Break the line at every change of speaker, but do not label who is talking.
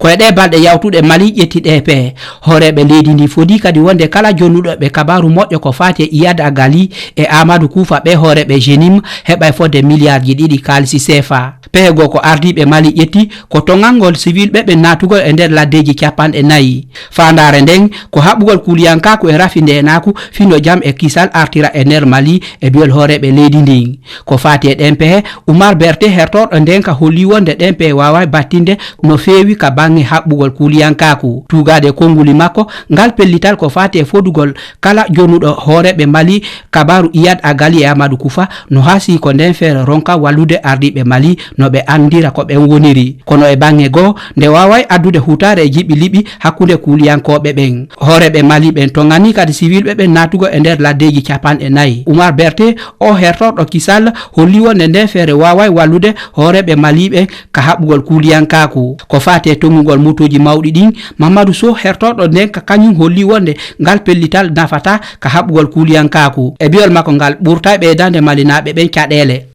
ko e ɗe balɗe yawtuɗe Mali ƴettiɗe pe horeɓe leydi ndi fodi kadi wonde kala jonnuɗo ɓe kabaru moƴƴo ko fati Iyad Agali e Amadou Koufa ɓe horeɓe Jenim heɓay fodde milliard ji ɗiɗi kalisi CFA. Pehego ko ardiɓe Mali ƴetti ko tongangol civil ɓe natugol e nder laddeji capanɗe 4 fandare nden ko haɓugol kuliyankaku e rafi ndenaku fino jam e kisal artira e nder Mali e biol horeɓe leydi ndin ko fati e ɗen pehe Oumar Berté hertorɗo nden ka holli wonde ɗen pehe wawa battinde no fewi ka bangi haɓugol kuliyankaku tugade konguli makko ngal pellital ko fati e fodugol kala jonuɗo horeɓe Mali kabaru Iyad Agali e Amadou Koufa no hasi ko nden feere ronka wallude ardiɓe Mali no ɓe andira ko ɓen woniri kono e bange go nde wawai addude hutare e jiɓi liɓi hakkude kuliyankoɓe ɓen horeɓe Mali ɓen to gani kadi civil ɓe natugo e nder laddeji capanɗe 4 Oumar Berté o hertorɗo kisal holli wonde nden feere wawai wallude horeɓe Mali ɓen ka haɓugol kuliyankaku ko fati e tongugol motoji mawɗi ɗin Mamadou Sow hertorɗo nden ka kañum holli wonde ngal pellital nafata ka haɓugol kuliyankaku e biol makko ngal ɓurta ɓeydande malinaɓe ɓen caɗele